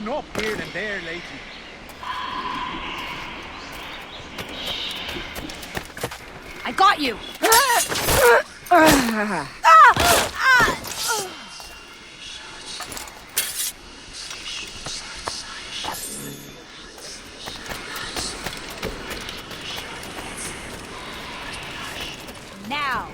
popping up here and there lately. I got you! Now,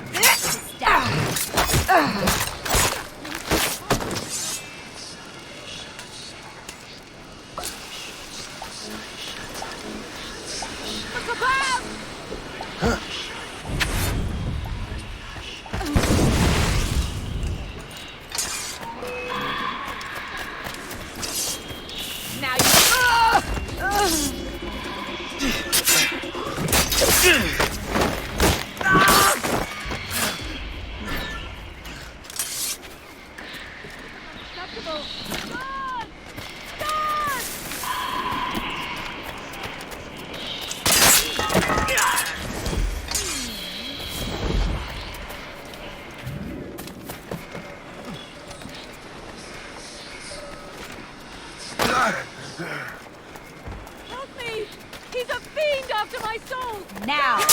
Help me! He's a fiend after my soul! now!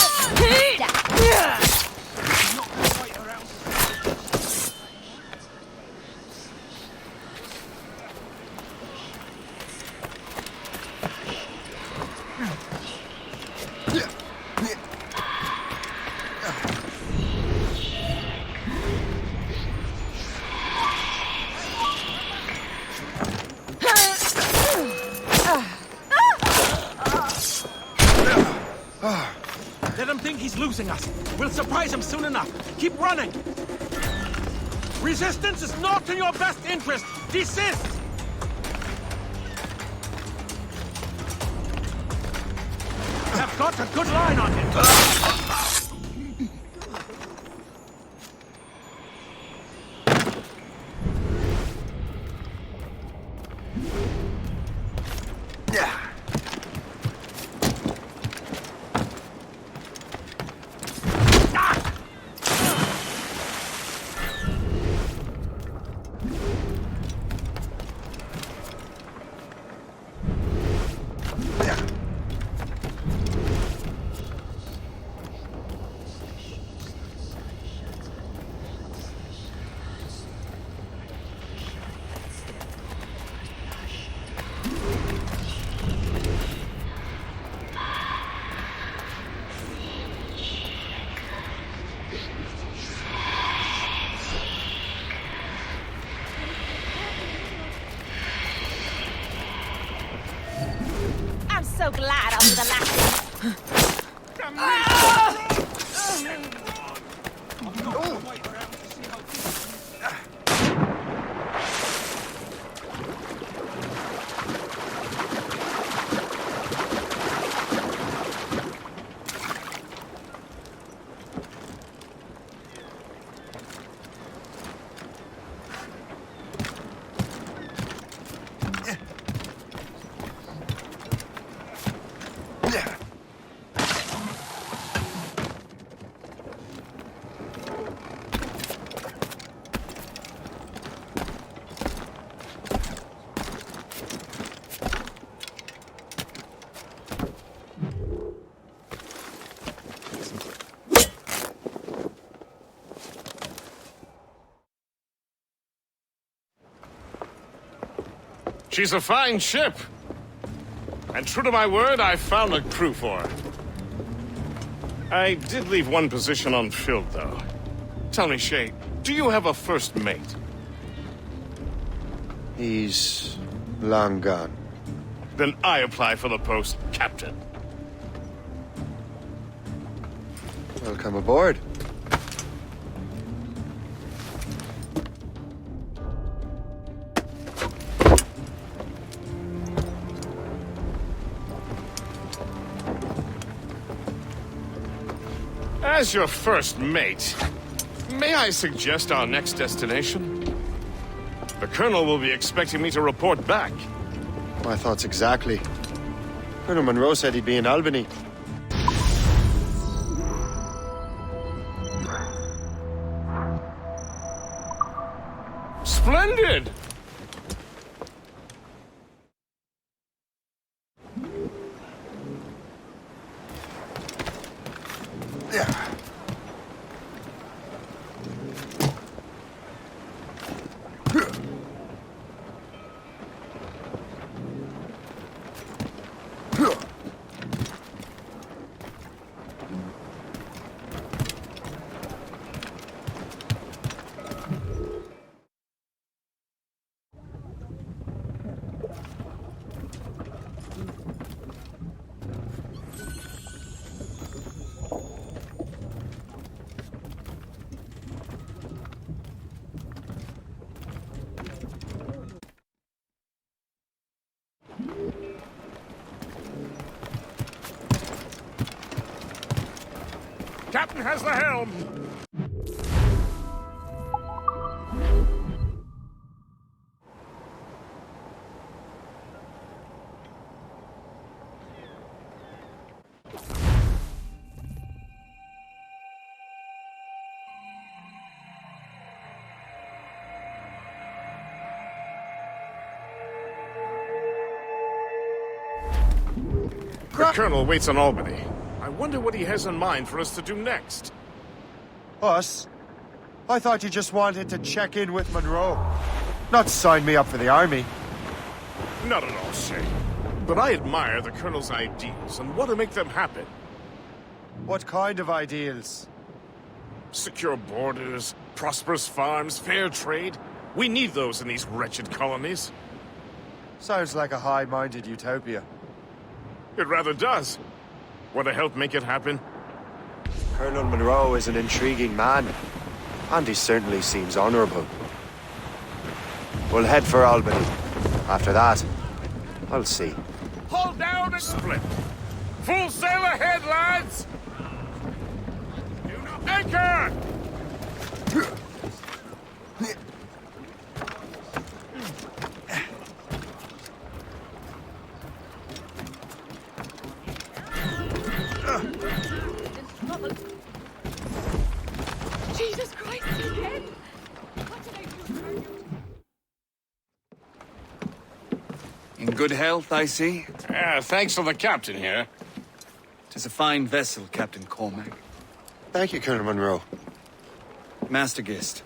Let him think he's losing us. We'll surprise him soon enough. Keep running. Resistance is not in your best interest. Desist! I've got a good line on him. I'm so glad I'll be the last She's a fine ship. And true to my word, I found a crew for her. I did leave one position unfilled, though. Tell me, Shay, do you have a first mate? He's long gone. Then I apply for the post, Captain. Welcome aboard. As your first mate, may I suggest our next destination? The Colonel will be expecting me to report back. My thoughts exactly. Colonel Monroe said he'd be in Albany. Splendid! has the helm! The Colonel waits on Albany. I wonder what he has in mind for us to do next. Us? I thought you just wanted to check in with Monroe. Not sign me up for the army. Not at all, Shay. But I admire the Colonel's ideals and want to make them happen. What kind of ideals? Secure borders, prosperous farms, fair trade. We need those in these wretched colonies. Sounds like a high-minded utopia. It rather does. Want to help make it happen? Colonel Monroe is an intriguing man, and he certainly seems honorable. We'll head for Albany. After that, I'll see. Hold down and split. Full sail ahead, lads! Anchor! Jesus Christ, again! What did I do? In good health, I see. Thanks to the captain here. 'Tis a fine vessel, Captain Cormac. Thank you, Colonel Monroe. Master Gist,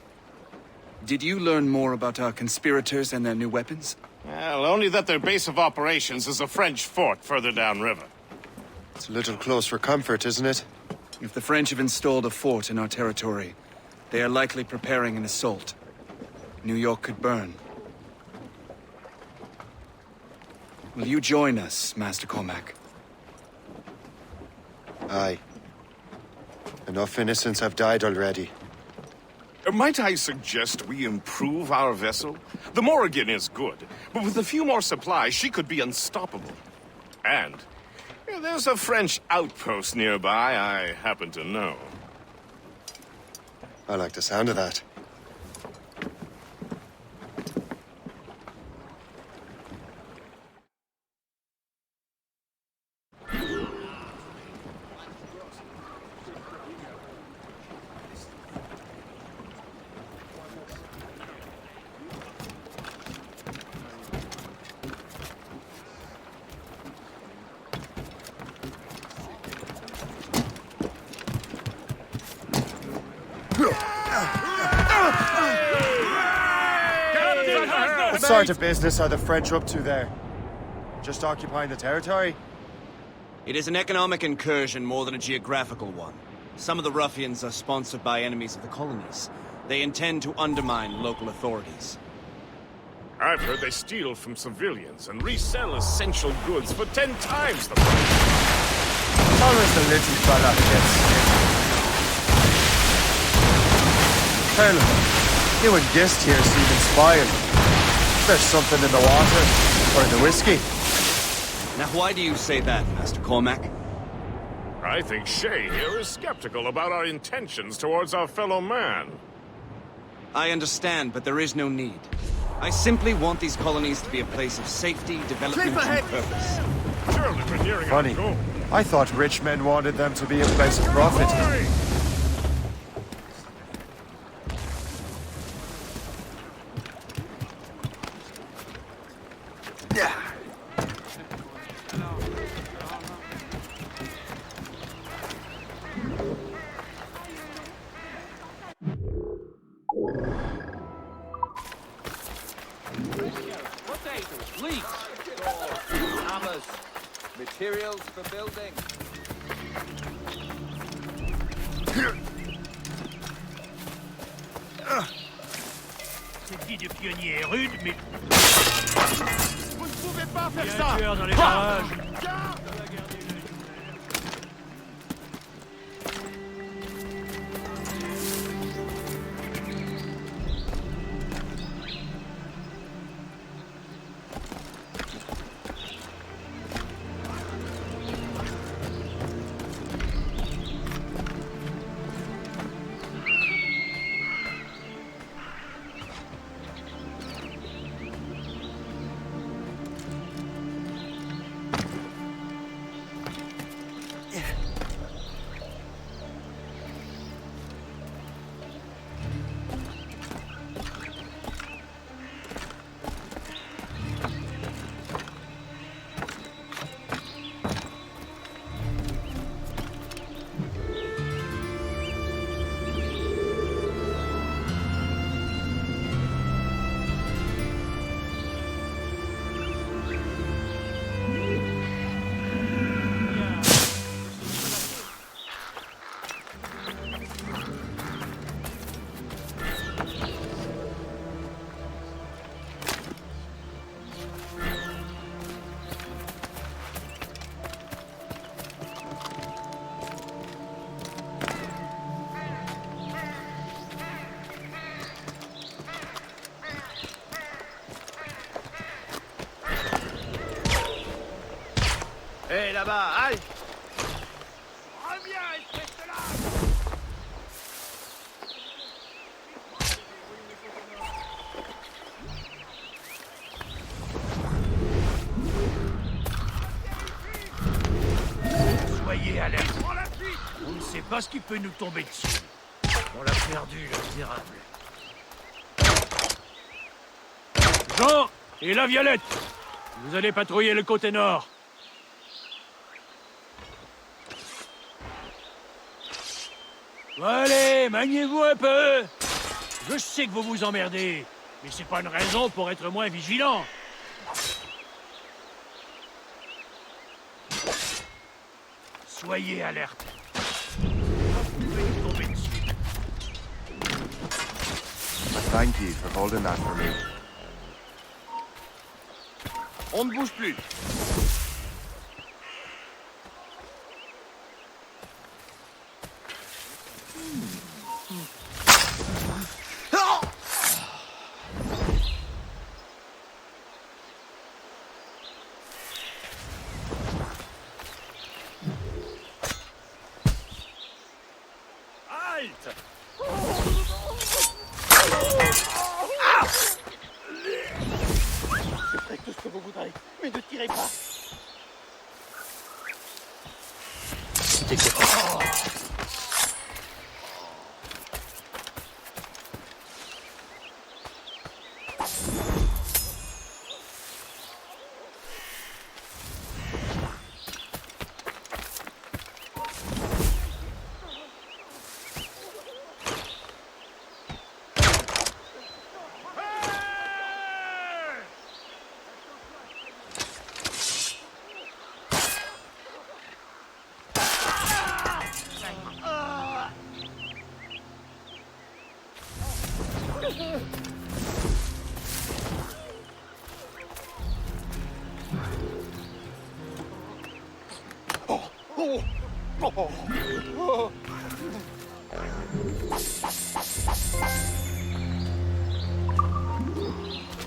did you learn more about our conspirators and their new weapons? Well, only that their base of operations is a French fort further downriver. It's a little close for comfort, isn't it? If the French have installed a fort in our territory, they are likely preparing an assault. New York could burn. Will you join us, Master Cormac? Aye. Enough innocents have died already. Might I suggest we improve our vessel? The Morrigan is good, but with a few more supplies, she could be unstoppable. And there's a French outpost nearby I happen to know. I like the sound of that. What sort of business are the French up to there? Just occupying the territory? It is an economic incursion more than a geographical one. Some of the ruffians are sponsored by enemies of the colonies. They intend to undermine local authorities. I've heard they steal from civilians and resell essential goods for 10 times the price. Always the little fella who gets skinned. Colonel, you and Gist here seem inspired. There's something in the water, or in the whiskey. Now why do you say that, Master Cormac? I think Shay here is skeptical about our intentions towards our fellow man. I understand, but there is no need. I simply want these colonies to be a place of safety, development, and purpose. Surely we're nearing Funny. our goal. I thought rich men wanted them to be a place of profit. Ahoy! Materials for building. Cette vie de pionnier est rude, mais... Vous ne pouvez pas faire Il y a ça! un tueur dans les parages. là-bas, hein? Soyez alerte. On ne sait pas ce qui peut nous tomber dessus. On l'a perdu, le misérable. Jean et la Violette, vous allez patrouiller le côté nord. Allez, maniez-vous un peu. Je sais que vous vous emmerdez, mais c'est pas une raison pour être moins vigilant. Soyez alerte. Vous pouvez nous tomber dessus. Thank you for holding that for me. On ne bouge plus. Halte! Je ferai tout ce que vous voudrez, mais ne tirez pas.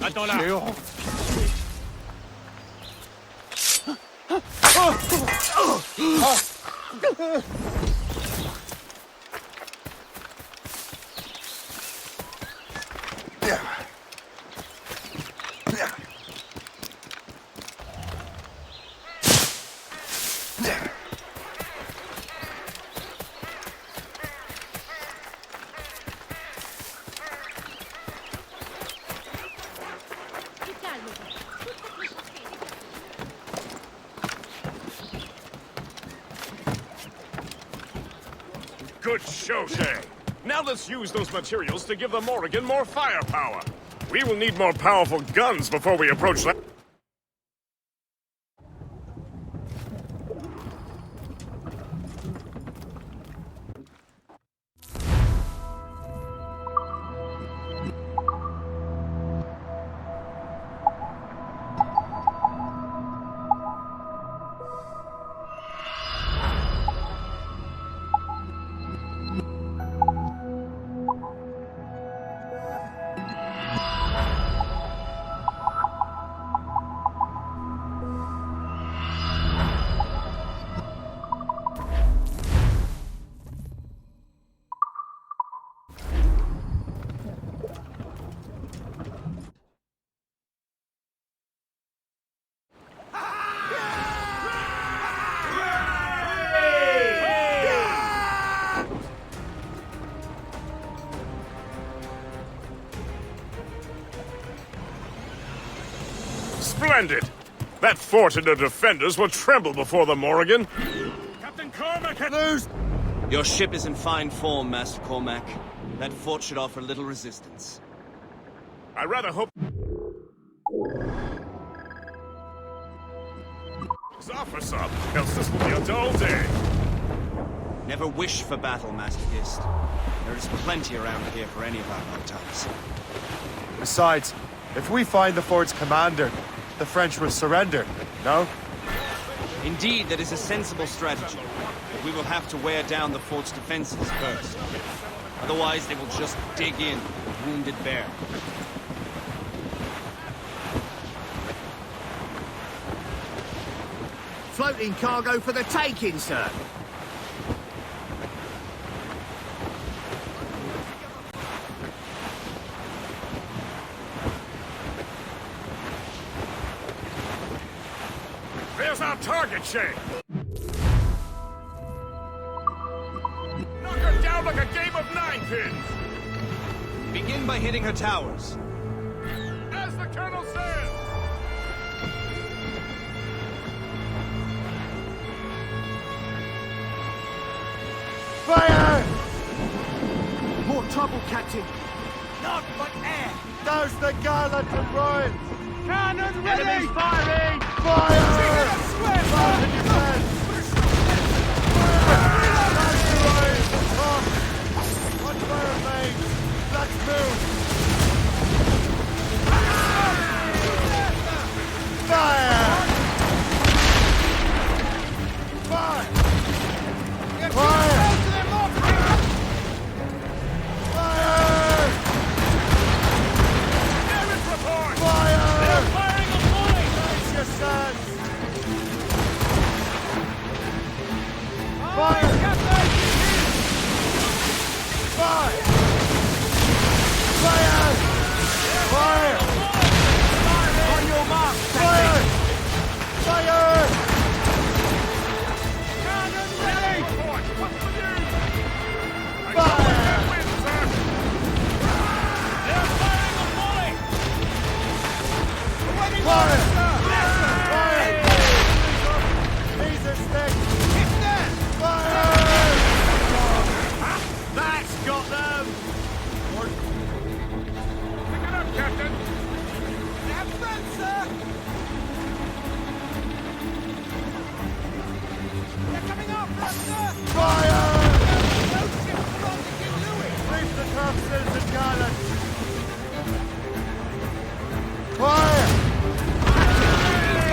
Attends là. Good show, Shay. Now let's use those materials to give the Morrigan more firepower. We will need more powerful guns before we approach that. Splendid! That fort and the defenders will tremble before the Morrigan. Captain Cormac had loose. Your ship is in fine form, Master Cormac. That fort should offer little resistance. I rather hope... Office up, else this will be a dull day. Never wish for battle, Master Gist. There is plenty around here for any of our lifetimes. Besides, if we find the fort's commander, the French will surrender, no? Indeed, that is a sensible strategy. But we will have to wear down the fort's defenses first. Otherwise, they will just dig in with wounded bear. Floating cargo for the taking, sir. There's our target, Shay. Knock her down like a game of 9-pins. Begin by hitting her towers. As the Colonel says. Fire! More trouble, Captain. Not but air. There's the gallant and royals! Cannon ready! Enemies firing! Fire! Fire in defense! One fire remains! Let's move! Fire! Fire! Fire! Fire! Fire! They're firing a volley! Raise your sons! Fire! Fire! Fire! Fire! On your mark, Fire! Fire! Cannon ready! Fire! They're firing a volley! Fire! Fire! Laser stick! Fire! That's got them! Pick it up, Captain. Fire! Reef the topsails and gallants! Fire!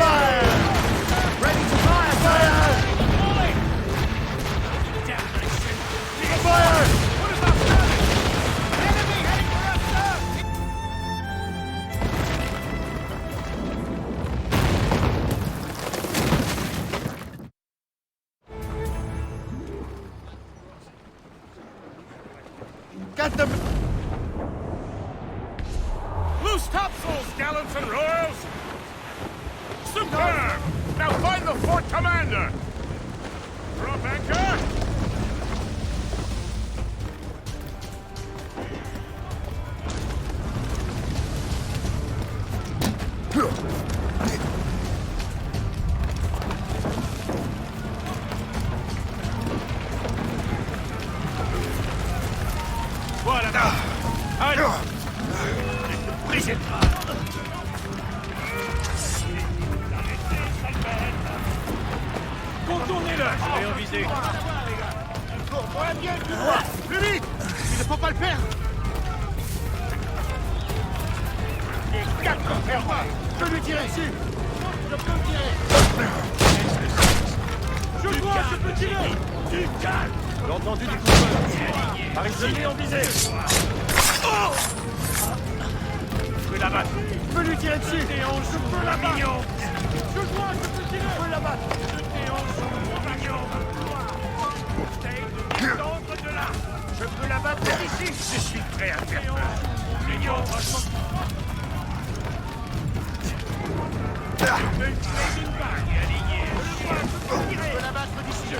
Fire! Ready to fire! Fire! Volley! Fire! What is that sounding? Enemy heading for us, sir! Get them! Loose topsails, gallants and royals! Superb! Now find the fort commander! Drop anchor! Voilà! Allez! Brisez! Contournez-le! Je vais en viser. Plus vite! Il ne faut pas le perdre! Les 4 fermes! Je lui tirer dessus! Je peux le tirer! Je vois, je peux tirer! Du calme! J'ai entendu des coups de feu. Par ici, en visée! Je peux l'abattre! Je peux lui tirer dessus! Je peux l'abattre! Je vois, je peux tirer! Je peux l'abattre! D'entre de là! Je peux l'abattre d'ici! Je suis prêt à faire feu! Mignon! Je peux le tirer d'une balle et aligner! Je peux l'abattre d'ici! Je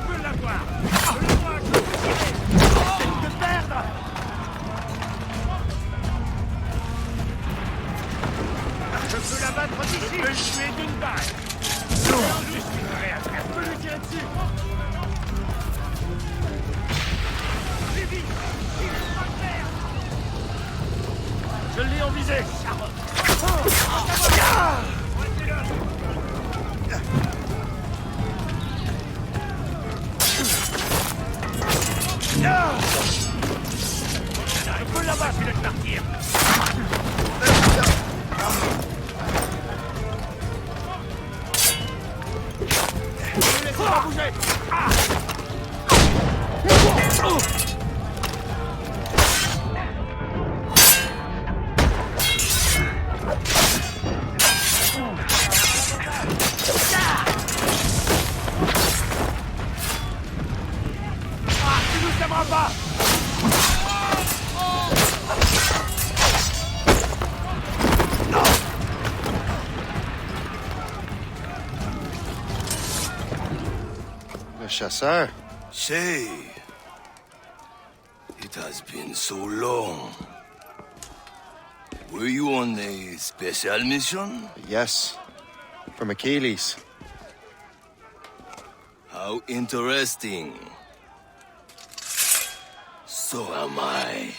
peux l'avoir! Je le vois, je peux tirer! C'est de perdre! Je peux l'abattre d'ici! Je peux le tuer d'une balle! Je suis prêt à faire feu! Je peux lui tirer dessus! Plus vite! Il faut pas le faire! Je l'ai en visée! Je peux l'abattre, je vais partir! Ne laissez pas bouger! chasseur. Shay, it has been so long. Were you on a special mission? Yes, from Achilles. How interesting. So am I.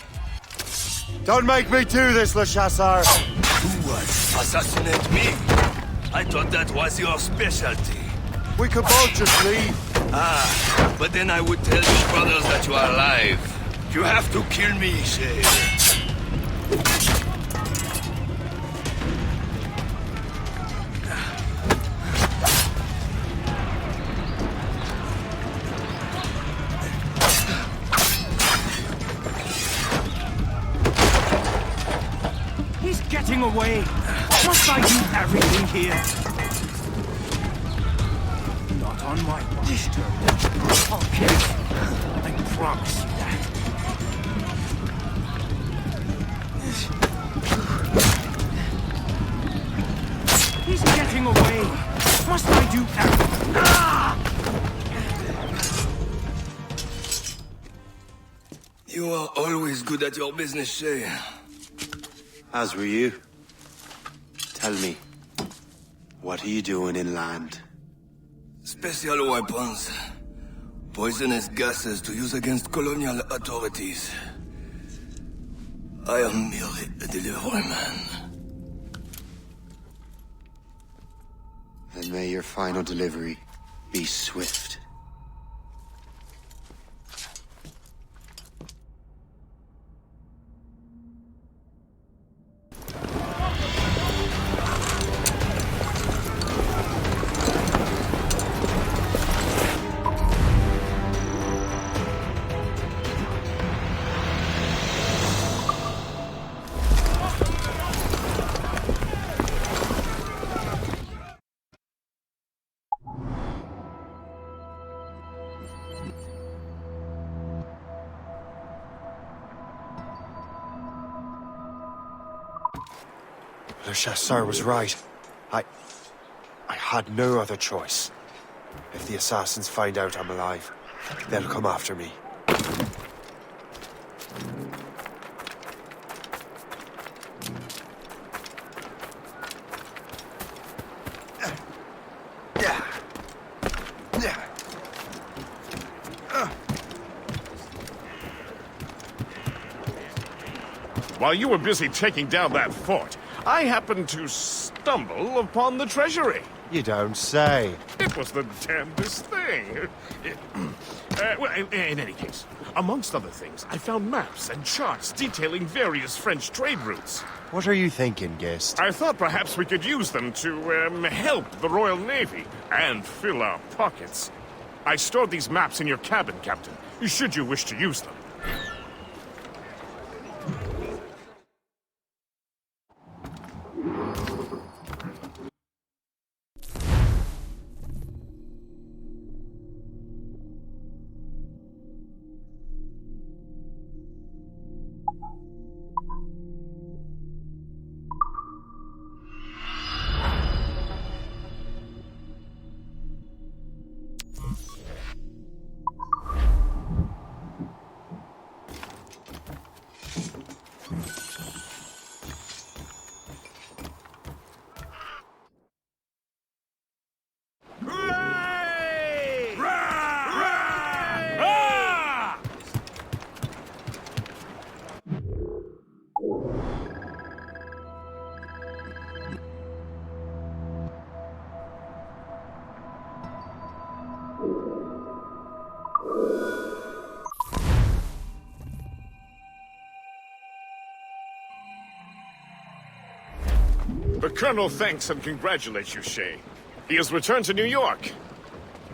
Don't make me do this, Le Chasseur! Who would assassinate me? I thought that was your specialty. We could both just leave. Ah, but then I would tell your brothers that you are alive. You have to kill me, Shay. He's getting away. Must I do everything here? Not on my watch, Turtle. I'll kill you. I promise you that. He's getting away. Must I do everything? Ah! You are always good at your business, Shay. As were you. Tell me, what are you doing inland? Special weapons. Poisonous gases to use against colonial authorities. I am merely a delivery man. Then may your final delivery be swift. Le Chasseur was right. I had no other choice. If the assassins find out I'm alive, they'll come after me. While you were busy taking down that fort, I happened to stumble upon the treasury. You don't say. It was the damnedest thing. Well, in any case, amongst other things, I found maps and charts detailing various French trade routes. What are you thinking, Gist? I thought perhaps we could use them to help the Royal Navy and fill our pockets. I stored these maps in your cabin, Captain, should you wish to use them. The Colonel thanks and congratulates you, Shay. He has returned to New York.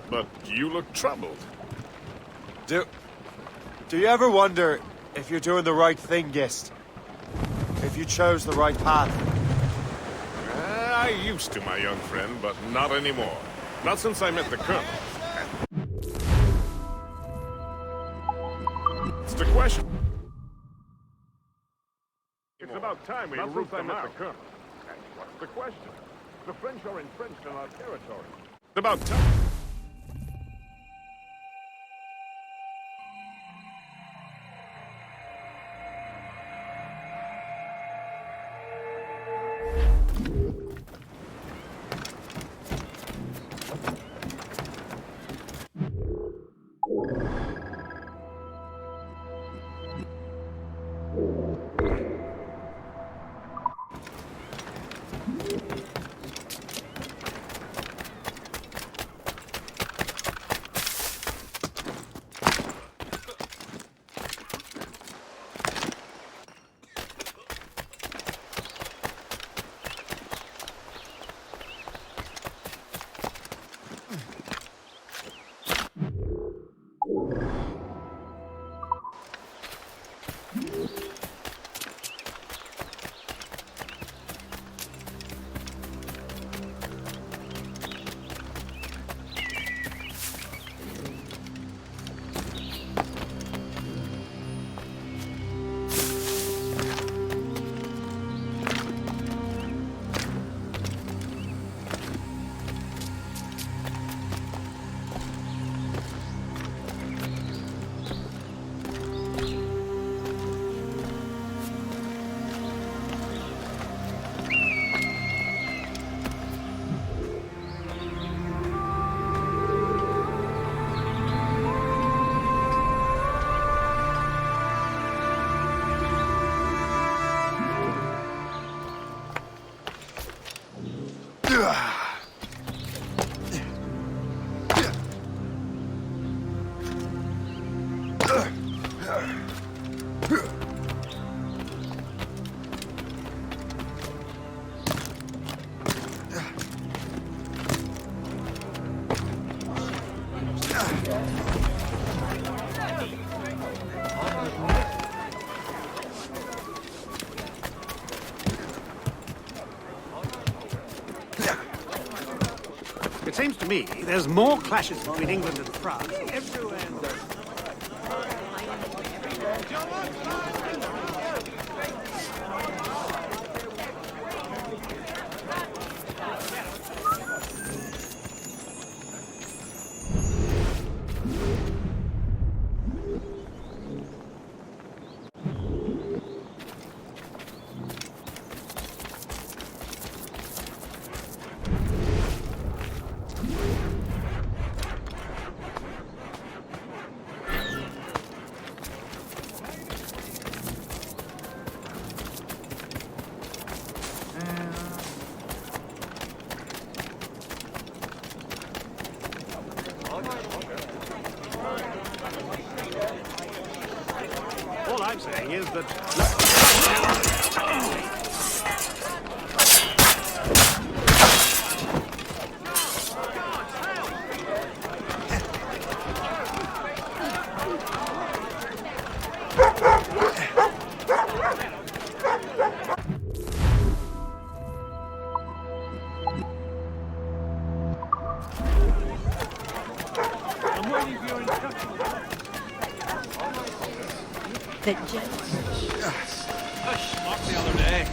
But you look troubled. Do you ever wonder if you're doing the right thing, Gist? If you chose the right path? I used to, my young friend, but not anymore. Not since I met the Colonel. It's the question. It's about time we root them out. The Colonel. And what's the question? The French are entrenched in our territory. About time. It seems to me there's more clashes between England and France everywhere. All I'm saying is that... I'm waiting for your instructions. The other day.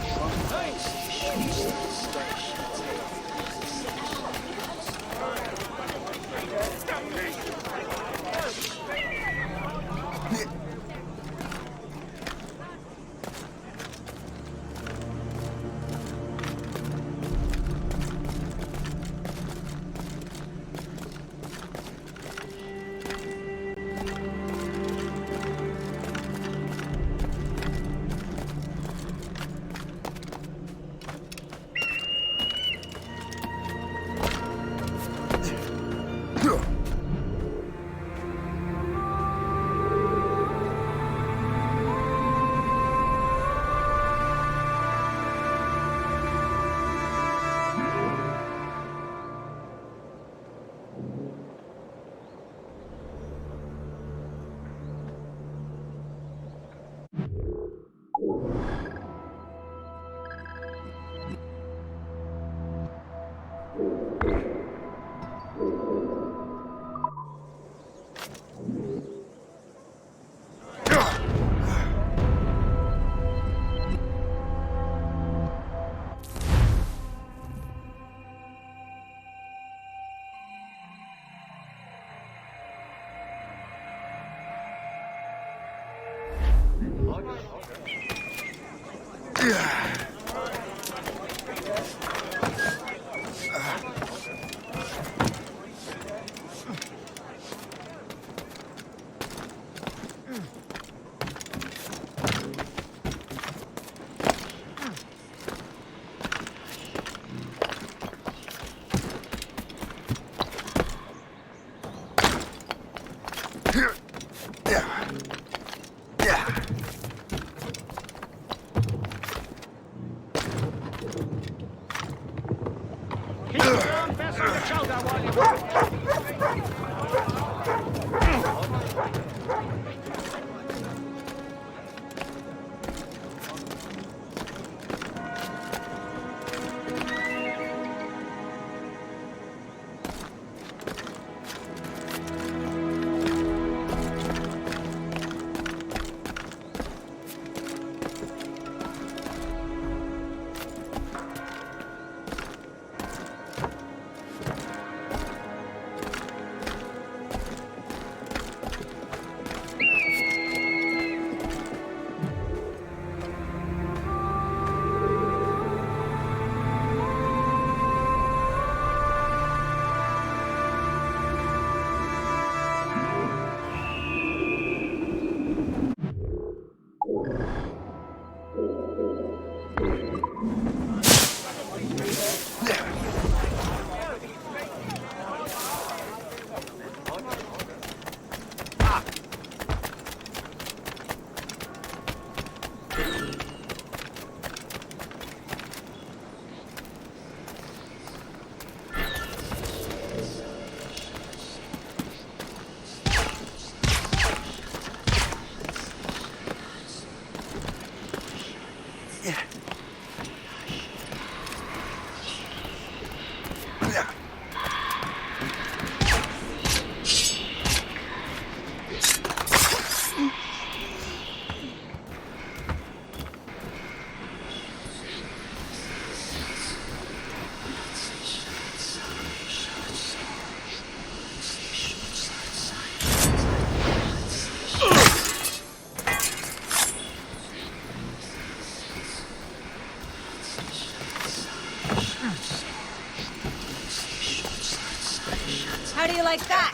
How do you like that?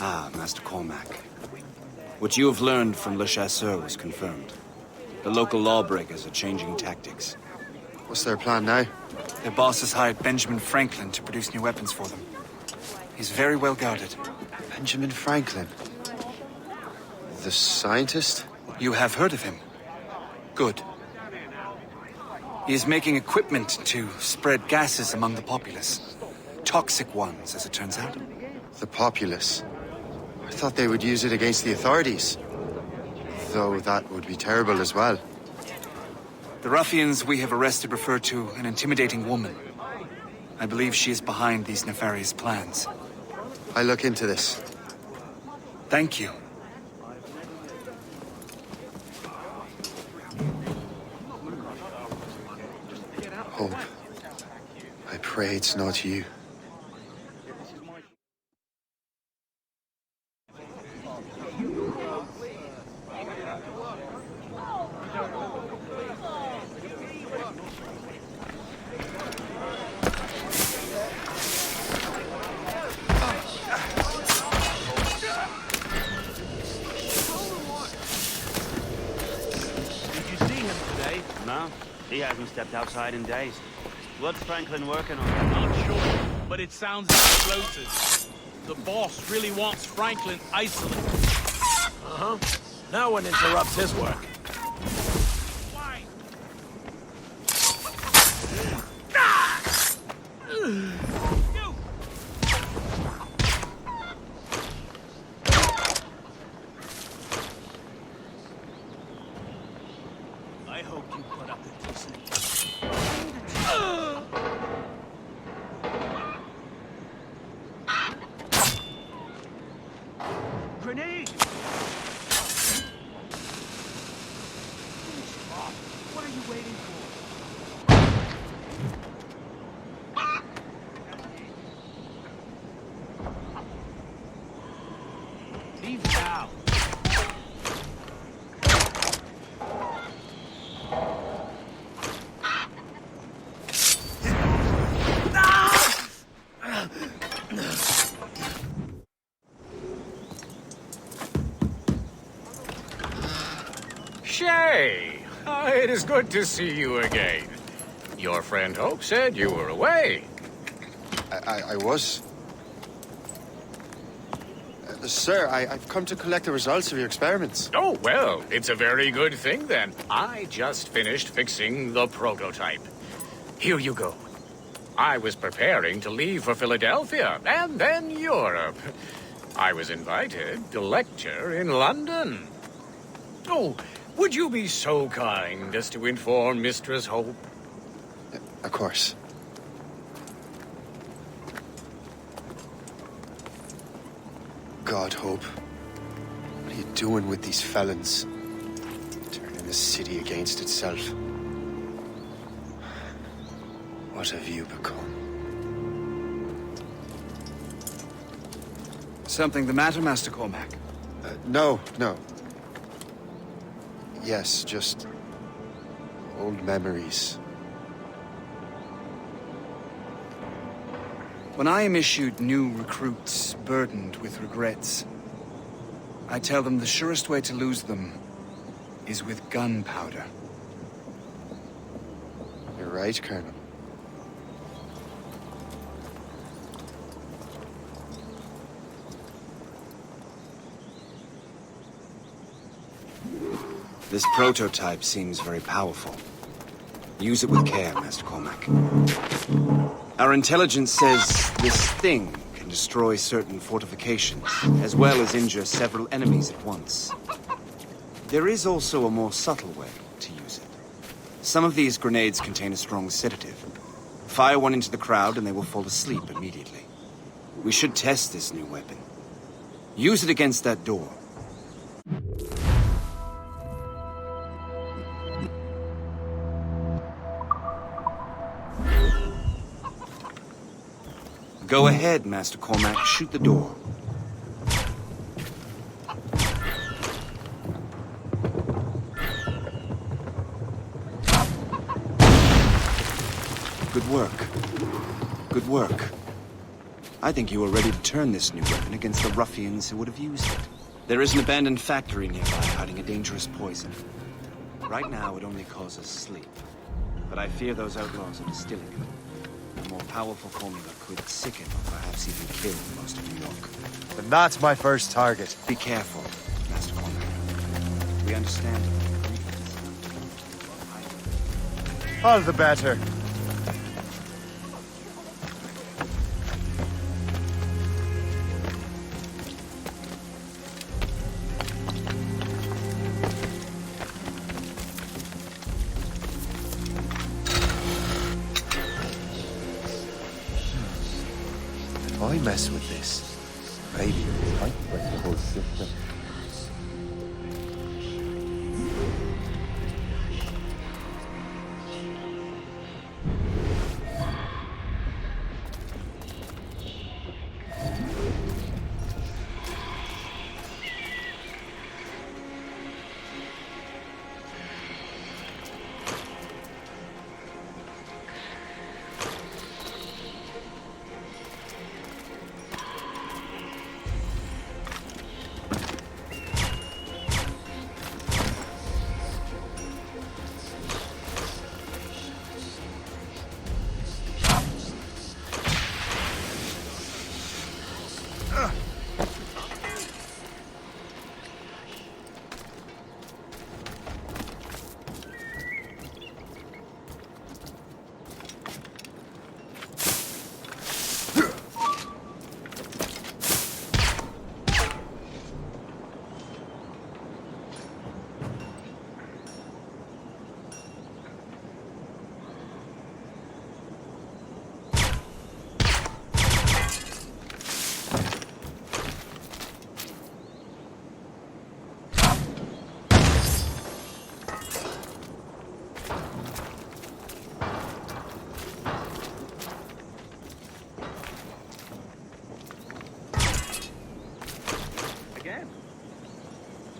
Ah, Master Cormac. What you have learned from Le Chasseur was confirmed. The local lawbreakers are changing tactics. What's their plan now? Their boss has hired Benjamin Franklin to produce new weapons for them. He's very well guarded. Benjamin Franklin. The scientist? You have heard of him? Good. He is making equipment to spread gases among the populace. Toxic ones, as it turns out. The populace. I thought they would use it against the authorities. Though that would be terrible as well. The ruffians we have arrested refer to an intimidating woman. I believe she is behind these nefarious plans. I'll look into this. Thank you. Hope. I pray it's not you. No, he hasn't stepped outside in days. What's Franklin working on? Not sure, but it sounds explosive. The boss really wants Franklin isolated. Uh-huh. No one interrupts his work. Why? I hope you put up a decent... Grenade! What are you waiting for? Leave now. Shay! It is good to see you again. Your friend Hope said you were away. I was. Sir, I've come to collect the results of your experiments. Oh, well, it's a very good thing then. I just finished fixing the prototype. Here you go. I was preparing to leave for Philadelphia and then Europe. I was invited to lecture in London. Oh, would you be so kind as to inform Mistress Hope? Of course. God, Hope. What are you doing with these felons? Turning the city against itself. What have you become? Something the matter, Master Cormac? No. Yes, just... old memories. When I am issued new recruits burdened with regrets, I tell them the surest way to lose them is with gunpowder. You're right, Colonel. This prototype seems very powerful. Use it with care, Master Cormac. Our intelligence says this thing can destroy certain fortifications, as well as injure several enemies at once. There is also a more subtle way to use it. Some of these grenades contain a strong sedative. Fire one into the crowd and they will fall asleep immediately. We should test this new weapon. Use it against that door. Go ahead, Master Cormac. Shoot the door. Good work. Good work. I think you are ready to turn this new weapon against the ruffians who would have used it. There is an abandoned factory nearby hiding a dangerous poison. Right now, it only causes sleep. But I fear those outlaws are distilling it. a more powerful formula could sicken or perhaps even kill most of New York. Then that's my first target. Be careful, Master Cormac. We understand. All the better. If I mess with this, maybe it might break the whole system.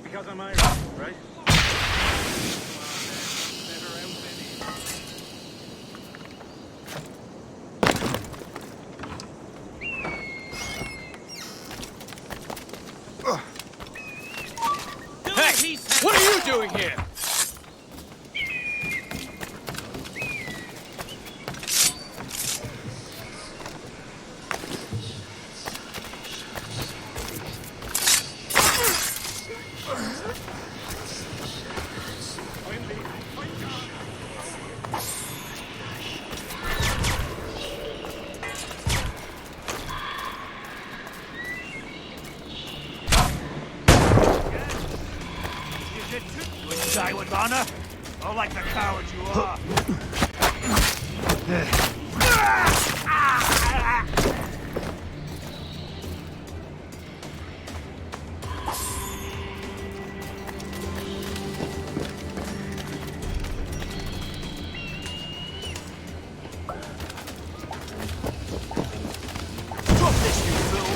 Because I'm Irish, right? Hey, what are you doing here? Die with honor? Oh, like the coward you are. Drop this, you fool!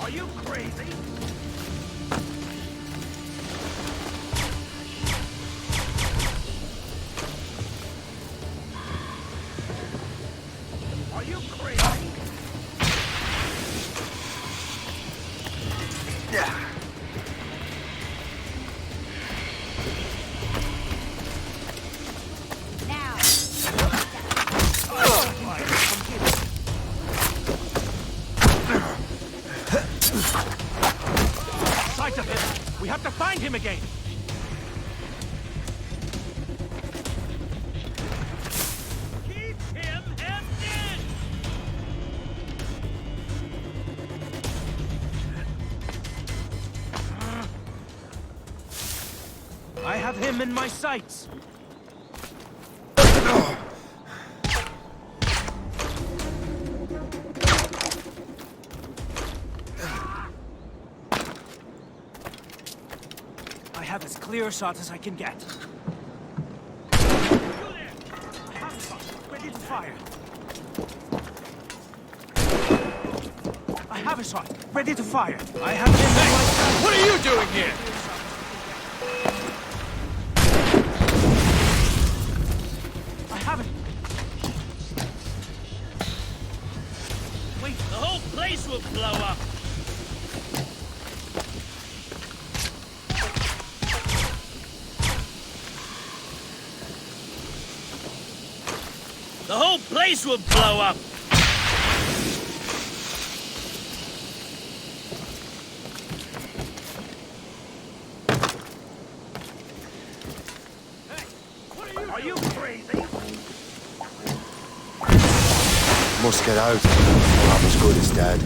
Are you crazy? Are you crazy? Yeah. Now. Sight of him! We have to find him again! Keep him empty! I have him in my sights! I have as clear a shot as I can get. I have a shot, ready to fire. I have a shot, ready to fire. I have him in my sights. What are you doing here? I have it. Wait, the whole place will blow up. The whole place will blow up! Are you crazy? Must get out. Not as good as dead.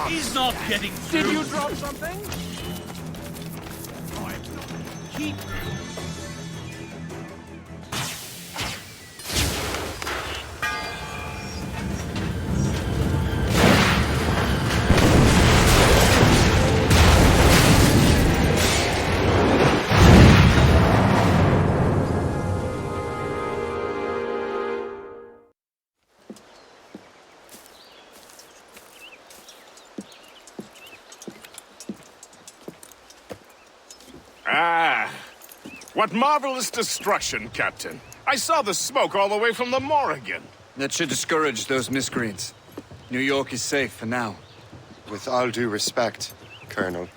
He's not getting through. Did you drop something? Keep... Ah, what marvelous destruction, Captain. I saw the smoke all the way from the Morrigan. That should discourage those miscreants. New York is safe for now. With all due respect, Colonel,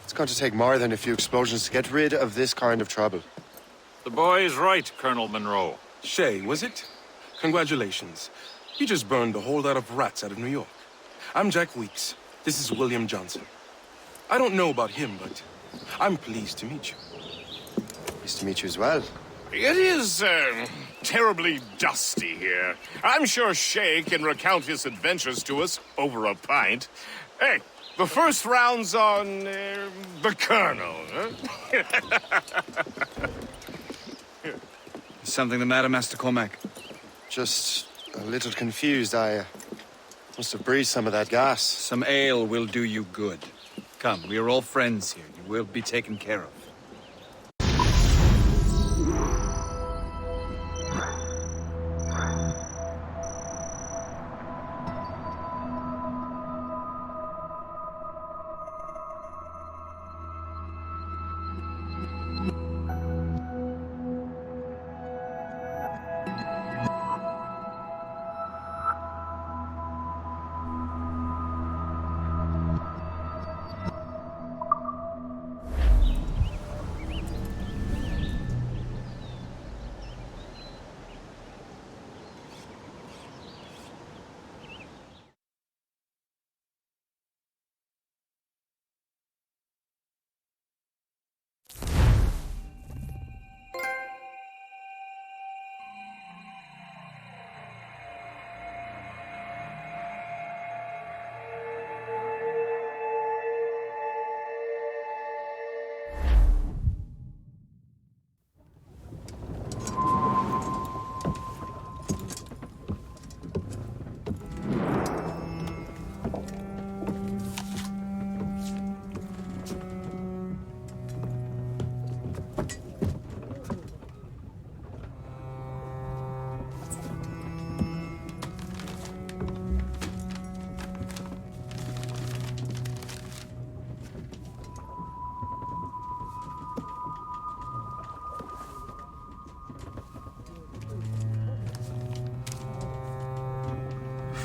it's going to take more than a few explosions to get rid of this kind of trouble. The boy is right, Colonel Monroe. Shay, was it? Congratulations. You just burned a whole lot of rats out of New York. I'm Jack Weeks. This is William Johnson. I don't know about him, but I'm pleased to meet you. Pleased to meet you as well. It is, terribly dusty here. I'm sure Shay can recount his adventures to us over a pint. Hey, the first round's on, the Colonel, huh? Is something the matter, Master Cormac? Just a little confused. I must have breathed some of that gas. Some ale will do you good. Come, we are all friends here. You will be taken care of.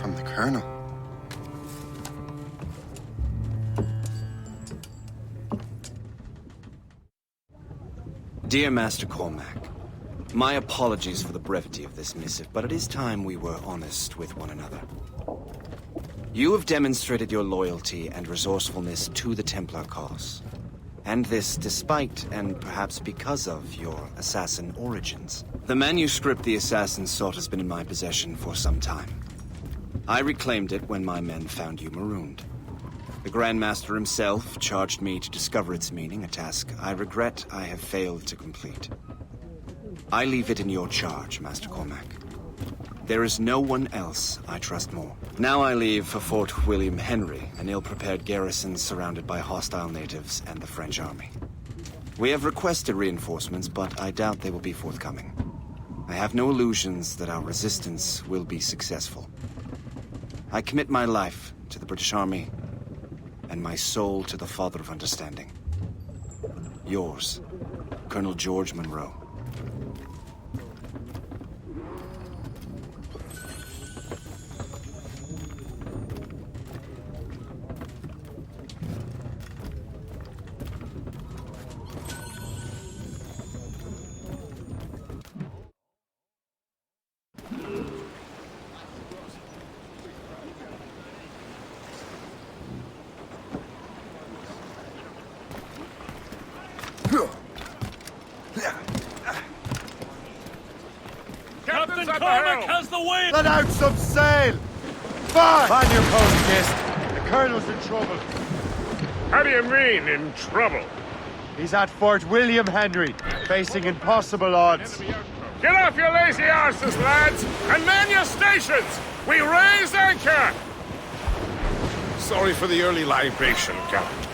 From the Colonel. Dear Master Cormac, my apologies for the brevity of this missive, but it is time we were honest with one another. You have demonstrated your loyalty and resourcefulness to the Templar cause. And this despite, and perhaps because of, your assassin origins. The manuscript the assassin sought has been in my possession for some time. I reclaimed it when my men found you marooned. The Grand Master himself charged me to discover its meaning, a task I regret I have failed to complete. I leave it in your charge, Master Cormac. There is no one else I trust more. Now I leave for Fort William Henry, an ill-prepared garrison surrounded by hostile natives and the French army. We have requested reinforcements, but I doubt they will be forthcoming. I have no illusions that our resistance will be successful. I commit my life to the British Army, and my soul to the Father of Understanding. Yours, Colonel George Monroe. McCormick has the win! Let out some sail! Fire! Man your post, Gist. The Colonel's in trouble. How do you mean, in trouble? He's at Fort William Henry, facing impossible odds. Get off your lazy arses, lads, and man your stations! We raise anchor! Sorry for the early libation, Captain.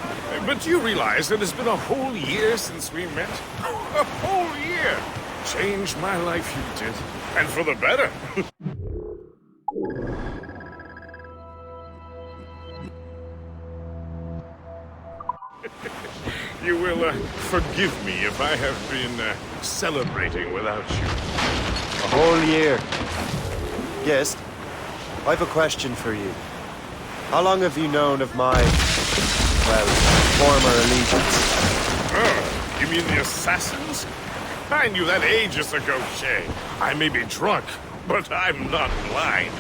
But you realize it has been a whole year since we met? A whole year! Changed my life, you did. And for the better. You will forgive me if I have been celebrating without you. A whole year. Yes, I have a question for you. How long have you known of my, well, former allegiance? Oh, you mean the assassins? I knew that ages ago, Shay. I may be drunk, but I'm not blind.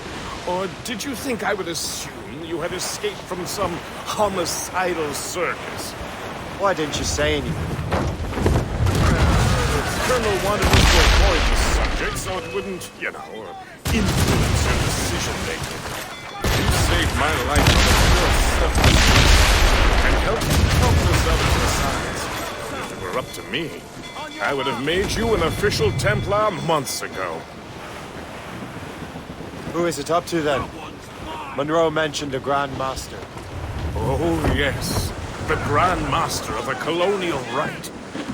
Or did you think I would assume you had escaped from some homicidal circus? Why didn't you say anything? Colonel wanted me to avoid the subject so it wouldn't, you know, influence your decision-making. You saved my life on the first step, and helped countless others besides. If it were up to me, I would have made you an official Templar months ago. Who is it up to, then? Monroe mentioned the Grand Master. Oh, yes. The Grand Master of the Colonial Rite.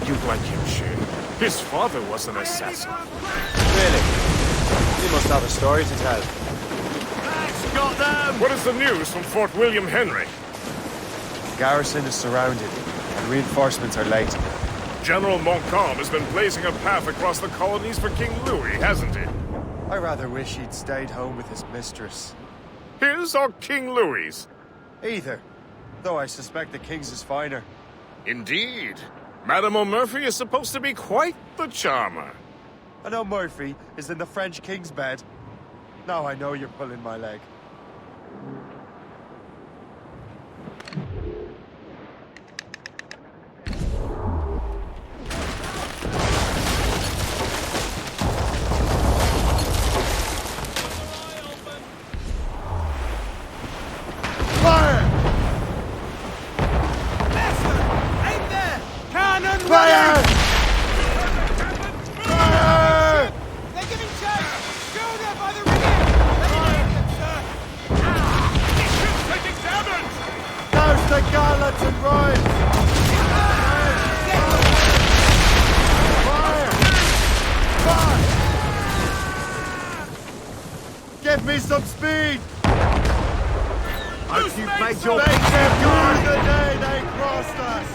You'd like him, Shay. His father was an assassin. Really? He must have a story to tell. Got them! What is the news from Fort William Henry? The garrison is surrounded, and reinforcements are late. General Montcalm has been blazing a path across the colonies for King Louis, hasn't he? I rather wish he'd stayed home with his mistress. His or King Louis's? Either. Though I suspect the King's is finer. Indeed. Madame O'Murphy is supposed to be quite the charmer. And O'Murphy is in the French King's bed. Now I know you're pulling my leg. Fire! Fire! They're giving chase! Go there by the rear! Let me get them, sir! This ship's taking damage! Douse the gallants and royals! Fire! Fire! Give me some speed! Hope you played your Make them guard the day they crossed us!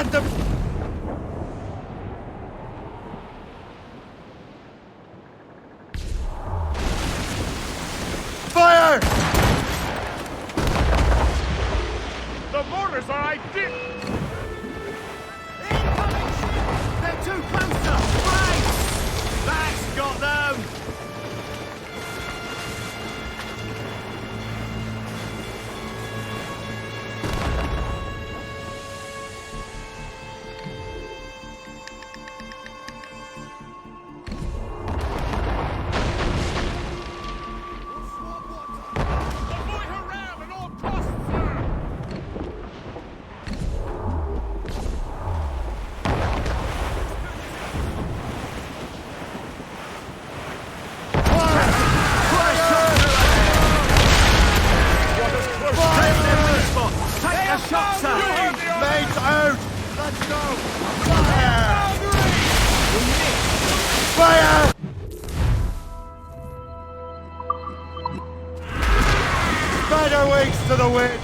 Plant them! Fire! The mortars are ideal! They're too closer! Right! That's got them! Mates out! Let's go! Fire! Fire! Spider wings to the wind!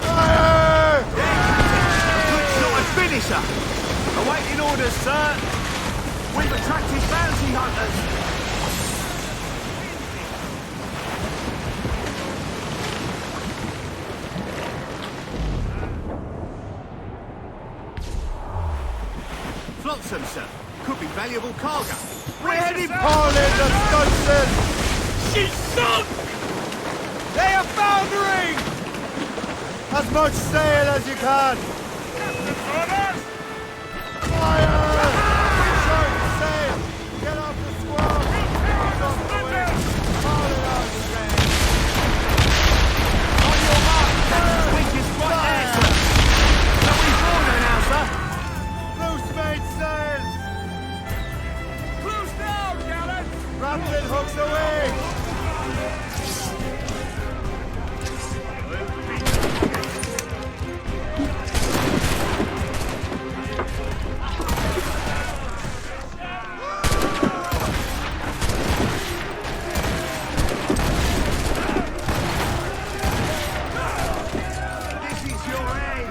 Fire! Quick shot and finisher! Awaiting orders, sir! We've attracted bounty hunters! Flotsam, sir. Could be valuable cargo. We're heading Paul into Stunson! She's sunk! They are foundering! As much sail as you can! Fire! Short sail! Get off the squall! Get off the wind! Haul it out, sail! On your mark! Weak is right there, sir. Shall we board her now, sir? Loose made sails! Close down, gallant! Grappling hooks away! This is your aim!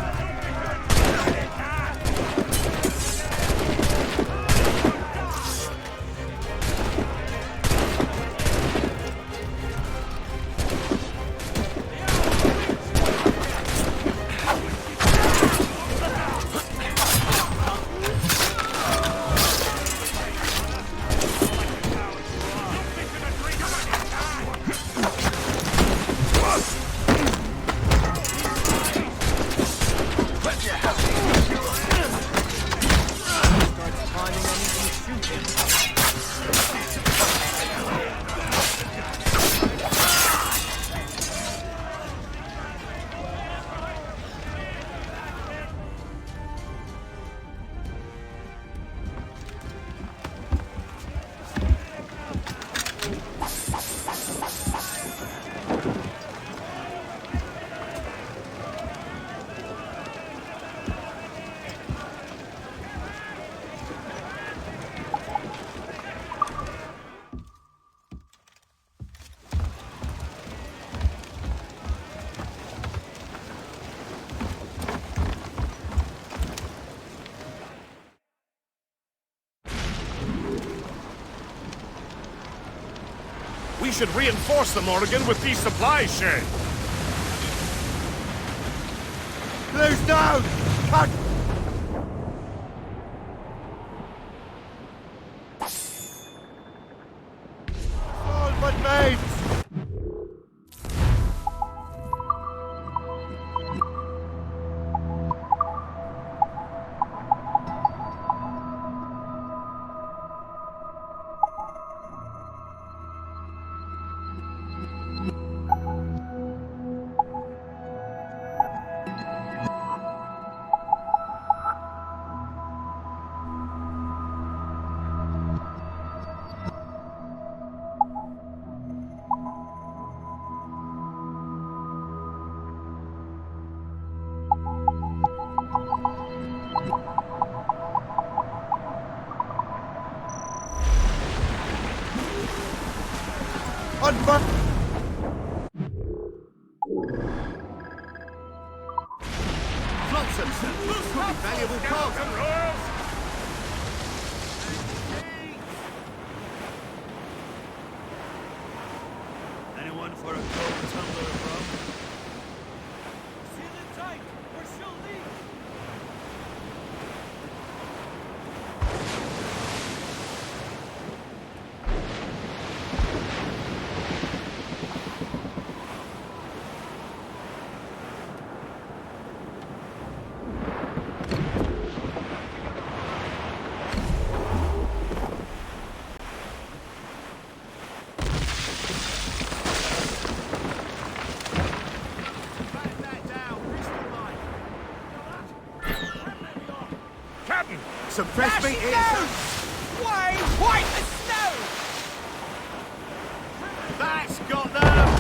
We should reinforce the Morrigan with these supply sheds. Close down! Cut! All but mates! Unfuck! Flotsam, sir. Could be valuable cogs and royals! Anyone for a cold tumbler of rum? Seal it tight, or she'll leak! Captain! Some fresh meat here, sir. Way white as snow! That's got them!